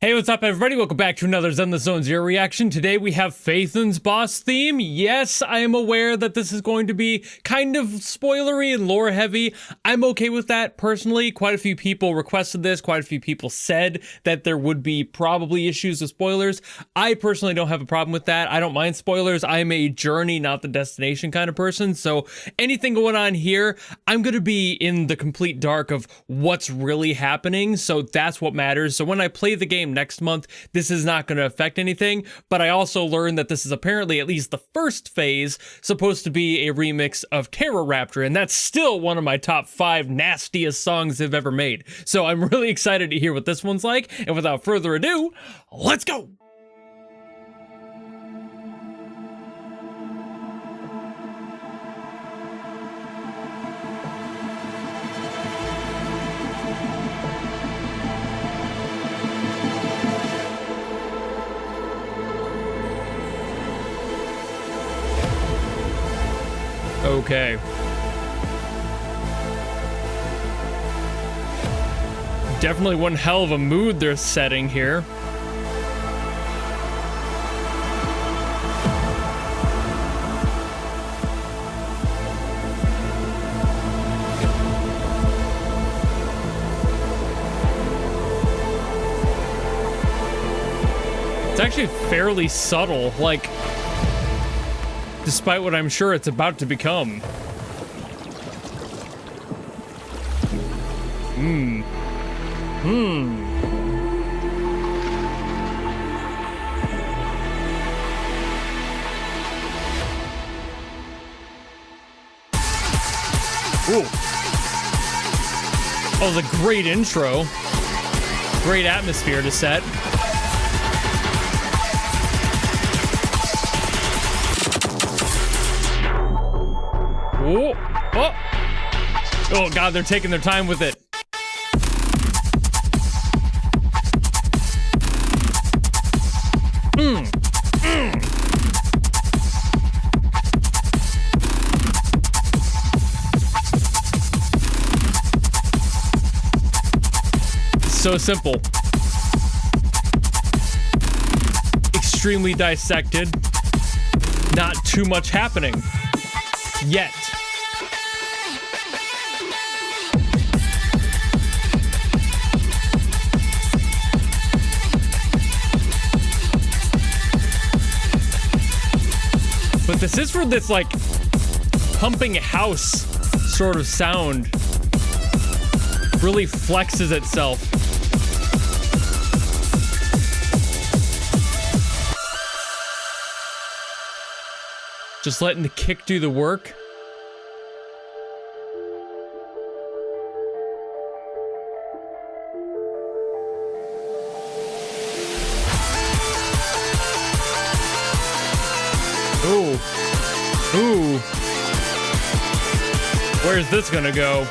Hey, what's up, everybody? Welcome back to another Zenless Zone Zero reaction. Today we have Phaethon's boss theme. Yes, I am aware that this is going to be kind of spoilery and lore heavy. I'm okay with that personally. Quite a few people requested this. Quite a few people said that there would be probably issues with spoilers. I personally don't have a problem with that. I don't mind spoilers. I'm a journey, not the destination kind of person. So anything going on here, I'm going to be in the complete dark of what's really happening. So that's what matters. So when I play the game next month, this is not going to affect anything, but I also learned that this is apparently, at least the first phase, supposed to be a remix of Terror Raptor, and that's still one of my top 5 nastiest songs they've ever made. So I'm really excited to hear what this one's like, and without further ado, let's go! Okay. Definitely one hell of a mood they're setting here. It's actually fairly subtle, like, despite what I'm sure it's about to become. Ooh. Oh, the great intro. Great atmosphere to set. Oh, oh, oh God, they're taking their time with it. So simple. Extremely dissected. Not too much happening. Yet. But this is for this, like, pumping house sort of sound. Really flexes itself. Just letting the kick do the work. Ooh. Ooh. Where's this gonna go?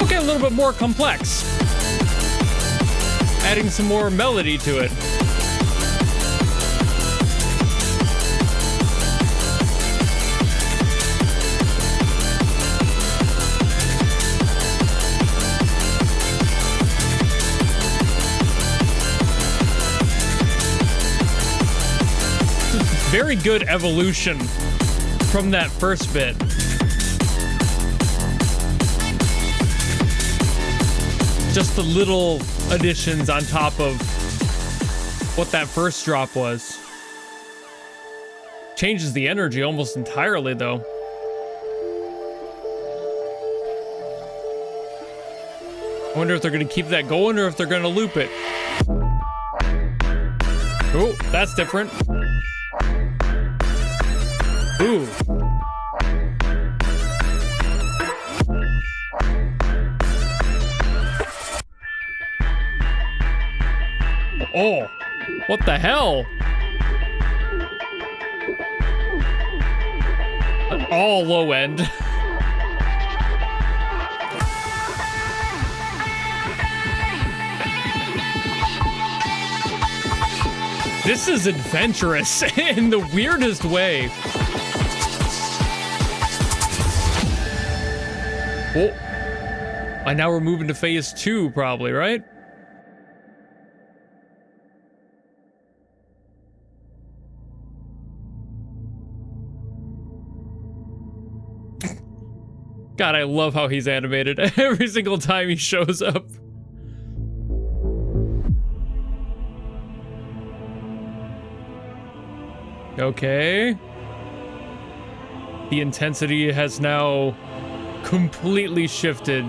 Okay, a little bit more complex. Adding some more melody to it. Very good evolution from that first bit. Just the little additions on top of what that first drop was. Changes the energy almost entirely, though. I wonder if they're going to keep that going or if they're going to loop it. Oh, that's different. Ooh. Oh, what the hell? All low end. This is adventurous in the weirdest way. Oh. And now we're moving to phase 2, probably, right? God, I love how he's animated every single time he shows up. Okay. The intensity has now completely shifted.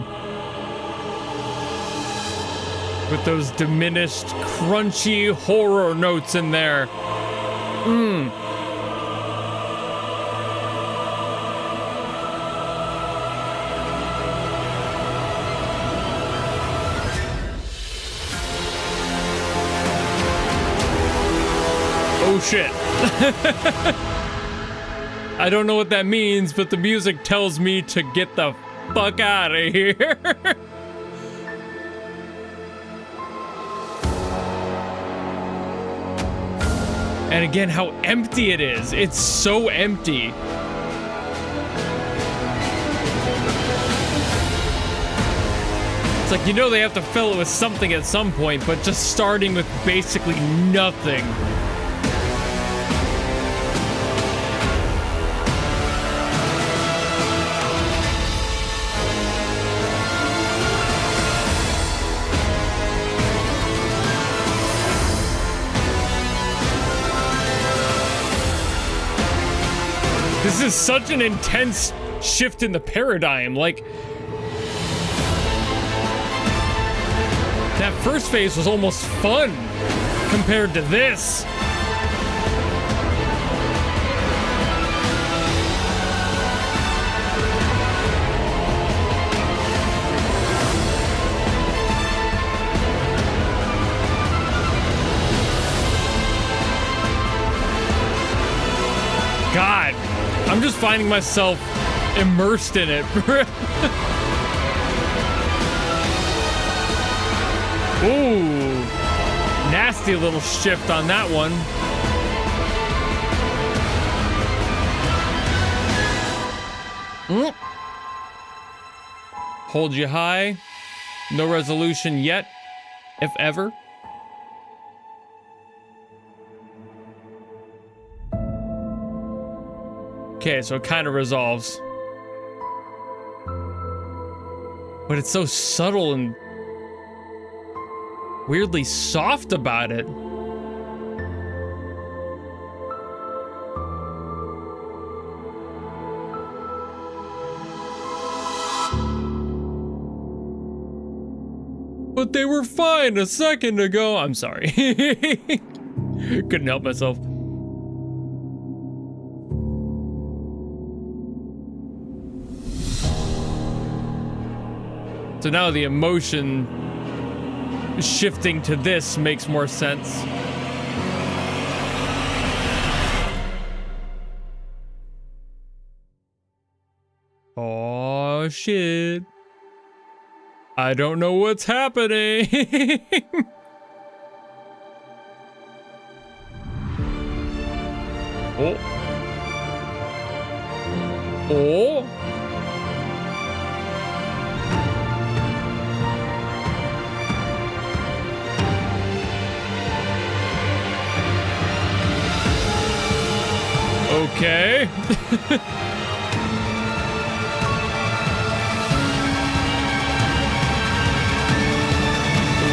With those diminished, crunchy horror notes in there. Oh shit. I don't know what that means, but the music tells me to get the fuck out of here. And again, how empty it is. It's so empty. It's like, you know they have to fill it with something at some point, but just starting with basically nothing. This is such an intense shift in the paradigm. Like, that first phase was almost fun compared to this. God. I'm just finding myself immersed in it. Ooh, nasty little shift on that one. Hold you high. No resolution yet, if ever. Okay, so it kind of resolves. But it's so subtle and weirdly soft about it. But they were fine a second ago. I'm sorry. Couldn't help myself. So now the emotion shifting to this makes more sense. Oh shit. I don't know what's happening. Oh. Oh. Okay.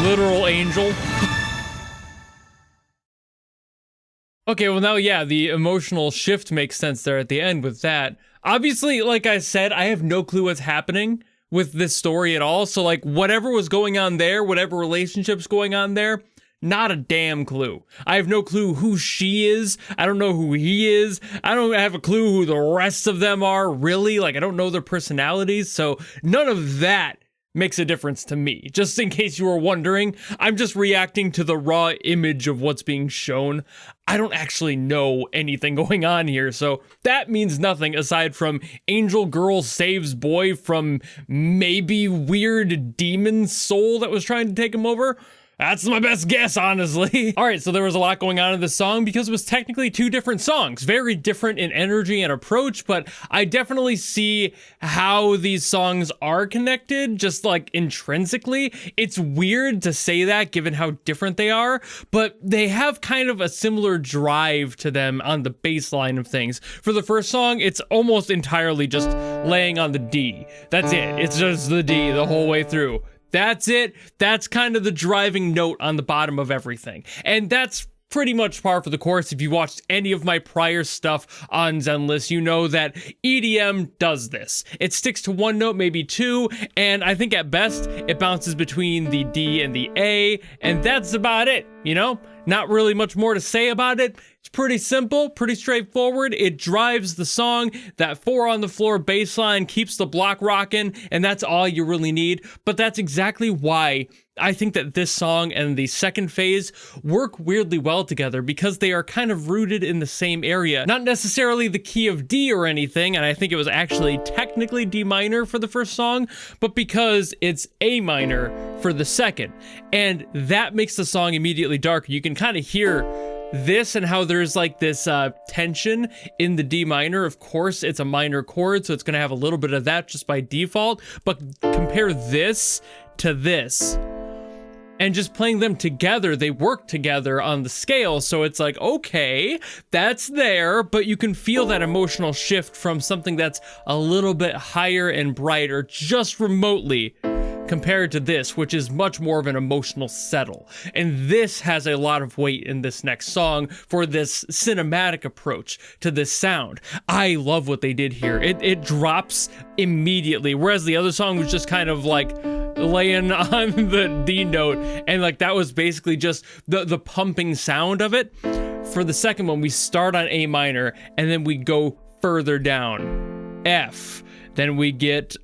Literal angel. Okay, well now, yeah, the emotional shift makes sense there at the end with that. Obviously, like I said, I have no clue what's happening with this story at all. So like whatever was going on there, whatever relationship's going on there, not a damn clue. I have no clue who she is. I don't know who he is. I don't have a clue who the rest of them are, really. Like, I don't know their personalities. So none of that makes a difference to me. Just in case you were wondering, I'm just reacting to the raw image of what's being shown. I don't actually know anything going on here, so that means nothing aside from Angel Girl saves boy from maybe weird demon soul that was trying to take him over. That's my best guess, honestly. All right, so there was a lot going on in this song because it was technically two different songs, very different in energy and approach, but I definitely see how these songs are connected, just like intrinsically. It's weird to say that given how different they are, but they have kind of a similar drive to them on the bass line of things. For the first song, it's almost entirely just laying on the D. That's it. It's just the D the whole way through. That's it. That's kind of the driving note on the bottom of everything. And that's pretty much par for the course. If you watched any of my prior stuff on Zenless, you know that EDM does this. It sticks to one note, maybe two, and I think at best it bounces between the D and the A, and that's about it, you know? Not really much more to say about it. It's pretty simple, pretty straightforward. It drives the song. That 4 on the floor bass line keeps the block rocking, and that's all you really need. But that's exactly why I think that this song and the second phase work weirdly well together, because they are kind of rooted in the same area. Not necessarily the key of D or anything, and I think it was actually technically D minor for the first song, but because it's A minor for the second. And that makes the song immediately darker. You can kind of hear this and how there's like this tension in the D minor. Of course, it's a minor chord, so it's going to have a little bit of that just by default. But compare this to this, and just playing them together, they work together on the scale. So it's like, okay, that's there, but you can feel that emotional shift from something that's a little bit higher and brighter just remotely, compared to this, which is much more of an emotional settle. And this has a lot of weight in this next song for this cinematic approach to this sound. I love what they did here. It drops immediately, whereas the other song was just kind of like laying on the D note, and like that was basically just the pumping sound of it. For the second one, we start on A minor, and then we go further down, F. Then we get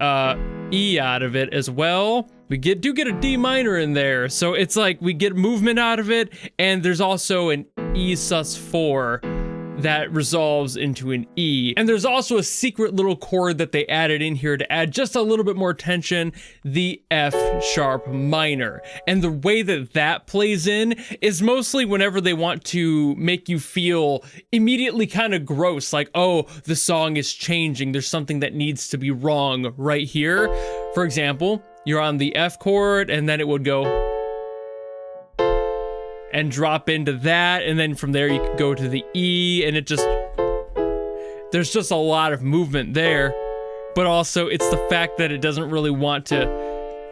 E out of it as well. We do get a D minor in there. So it's like we get movement out of it, and there's also an E sus4 that resolves into an E. And there's also a secret little chord that they added in here to add just a little bit more tension, the F sharp minor. And the way that that plays in is mostly whenever they want to make you feel immediately kind of gross, like, oh, the song is changing, there's something that needs to be wrong right here. For example, you're on the F chord, and then it would go and drop into that, and then from there you can go to the E, and there's just a lot of movement there. But also it's the fact that it doesn't really want to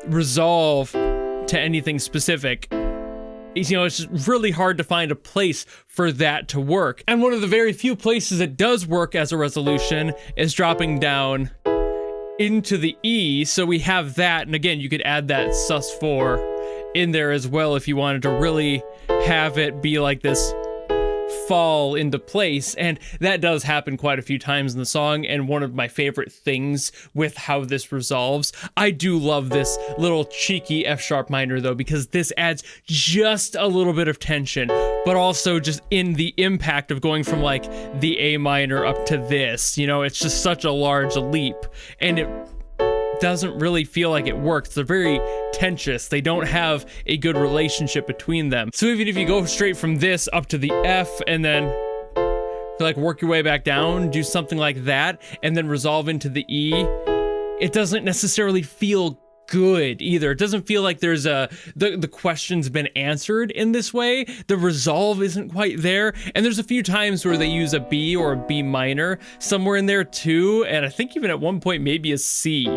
resolve to anything specific. You know, it's just really hard to find a place for that to work. And one of the very few places it does work as a resolution is dropping down into the E. So we have that, and again, you could add that sus4 in there as well if you wanted to really have it be like this fall into place. And that does happen quite a few times in the song, and one of my favorite things with how this resolves. I do love this little cheeky F sharp minor though, because this adds just a little bit of tension, but also just in the impact of going from like the A minor up to this, you know, it's just such a large leap, and it doesn't really feel like it works. They're very tensious. They don't have a good relationship between them. So even if you go straight from this up to the F and then like work your way back down, do something like that, and then resolve into the E, it doesn't necessarily feel good either. It doesn't feel like there's the question's been answered in this way. The resolve isn't quite there. And there's a few times where they use a B or a B minor somewhere in there too. And I think even at one point maybe a C,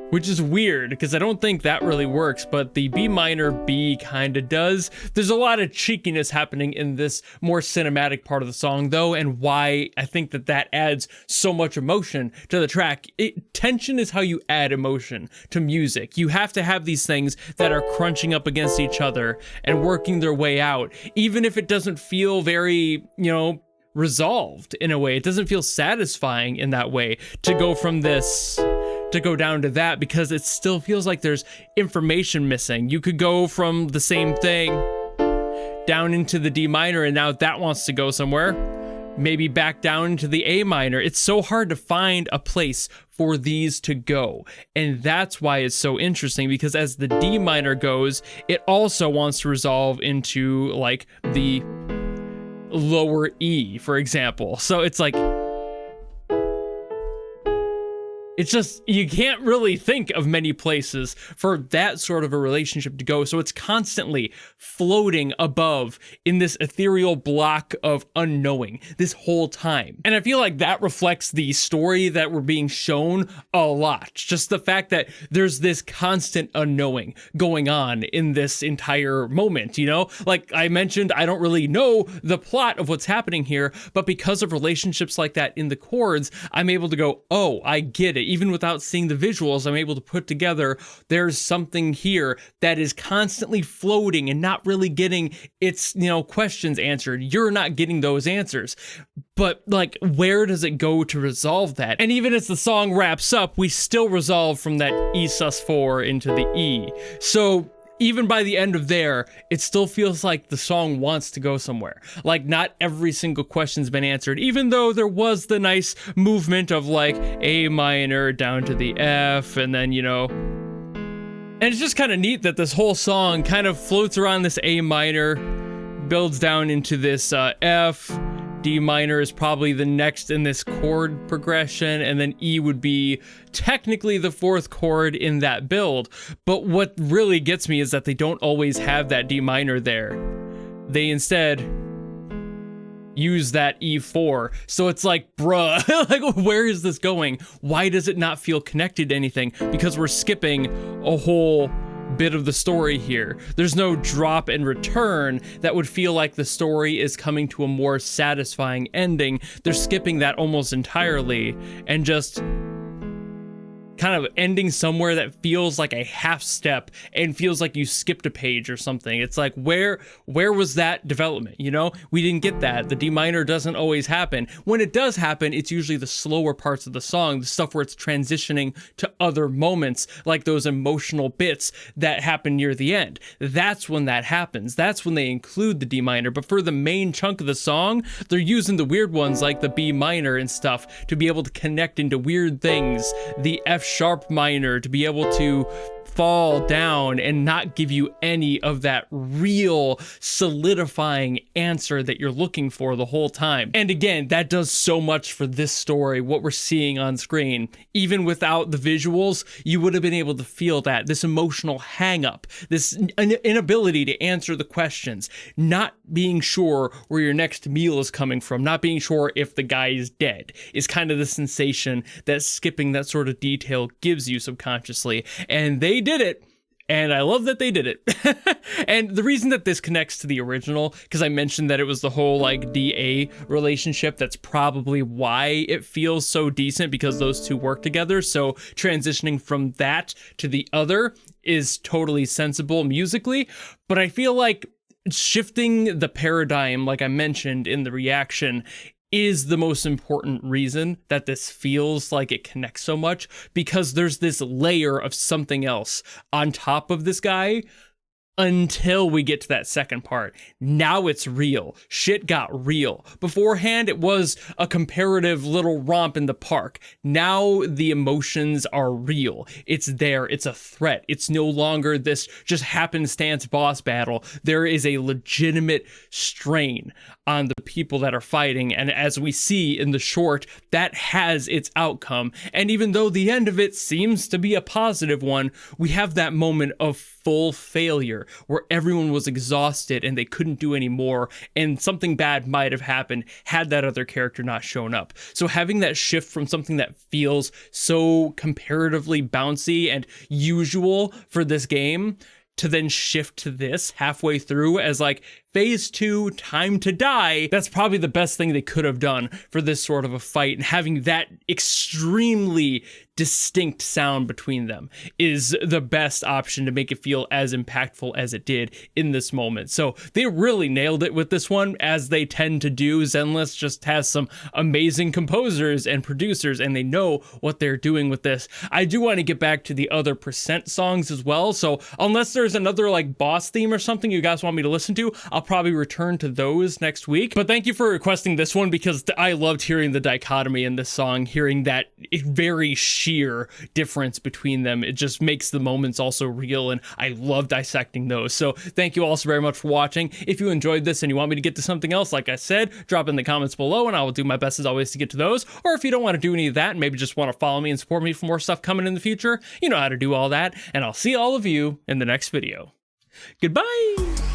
which is weird because I don't think that really works, but the B minor B kind of does. There's a lot of cheekiness happening in this more cinematic part of the song though, and why I think that that adds so much emotion to the track. Tension is how you add emotion to music. You have to have these things that are crunching up against each other and working their way out, even if it doesn't feel very, you know, resolved in a way. It doesn't feel satisfying in that way to go from this to go down to that, because it still feels like there's information missing. You could go from the same thing down into the D minor, and now that wants to go somewhere. Maybe back down into the A minor. It's so hard to find a place for these to go. And that's why it's so interesting, because as the D minor goes, it also wants to resolve into like the lower E, for example. So it's like, it's just, you can't really think of many places for that sort of a relationship to go. So it's constantly floating above in this ethereal block of unknowing this whole time. And I feel like that reflects the story that we're being shown a lot. Just the fact that there's this constant unknowing going on in this entire moment, you know? Like I mentioned, I don't really know the plot of what's happening here, but because of relationships like that in the chords, I'm able to go, oh, I get it. Even without seeing the visuals, I'm able to put together, there's something here that is constantly floating and not really getting its, you know, questions answered. You're not getting those answers. But like, where does it go to resolve that? And even as the song wraps up, we still resolve from that E sus4 into the E. So even by the end of there, it still feels like the song wants to go somewhere. Like not every single question's been answered, even though there was the nice movement of like A minor down to the F, and then, you know, and it's just kind of neat that this whole song kind of floats around this A minor, builds down into this F, D minor is probably the next in this chord progression, and then E would be technically the fourth chord in that build. But what really gets me is that they don't always have that D minor there. They instead use that E4. So it's like, bruh, like where is this going? Why does it not feel connected to anything? Because we're skipping a whole bit of the story here. There's no drop and return that would feel like the story is coming to a more satisfying ending. They're skipping that almost entirely and just kind of ending somewhere that feels like a half step and feels like you skipped a page or something. It's like, where was that development? You know, we didn't get that. The D minor doesn't always happen. When it does happen, it's usually the slower parts of the song, the stuff where it's transitioning to other moments, like those emotional bits that happen near the end. That's when that happens. That's when they include the D minor. But for the main chunk of the song, they're using the weird ones like the B minor and stuff to be able to connect into weird things. The F sharp minor to be able to fall down and not give you any of that real solidifying answer that you're looking for the whole time. And again, that does so much for this story, what we're seeing on screen. Even without the visuals, you would have been able to feel that, this emotional hang up, this inability to answer the questions, not being sure where your next meal is coming from, not being sure if the guy is dead, is kind of the sensation that skipping that sort of detail gives you subconsciously. And they did it, and I love that they did it. And the reason that this connects to the original, because I mentioned that it was the whole like DA relationship, that's probably why it feels so decent, because those two work together. So transitioning from that to the other is totally sensible musically, but I feel like shifting the paradigm, like I mentioned in the reaction, is the most important reason that this feels like it connects so much, because there's this layer of something else on top of this guy until we get to that second part. Now it's real. Shit got real. Beforehand, it was a comparative little romp in the park. Now the emotions are real. It's there. It's a threat. It's no longer this just happenstance boss battle. There is a legitimate strain on the people that are fighting, and as we see in the short, that has its outcome. And even though the end of it seems to be a positive one, we have that moment of full failure where everyone was exhausted and they couldn't do any more, and something bad might have happened had that other character not shown up. So having that shift from something that feels so comparatively bouncy and usual for this game to then shift to this halfway through as like phase 2, time to die, that's probably the best thing they could have done for this sort of a fight. And having that extremely distinct sound between them is the best option to make it feel as impactful as it did in this moment. So they really nailed it with this one, as they tend to do. Zenless just has some amazing composers and producers, and they know what they're doing with this. I do want to get back to the other % songs as well. So unless there's another like boss theme or something you guys want me to listen to, I'll probably return to those next week. But thank you for requesting this one, because I loved hearing the dichotomy in this song, hearing that very sheer difference between them. It just makes the moments also real, and I love dissecting those. So thank you all so very much for watching. If you enjoyed this and you want me to get to something else, like I said, drop in the comments below and I will do my best as always to get to those. Or if you don't want to do any of that and maybe just want to follow me and support me for more stuff coming in the future, you know how to do all that, and I'll see all of you in the next video. Goodbye!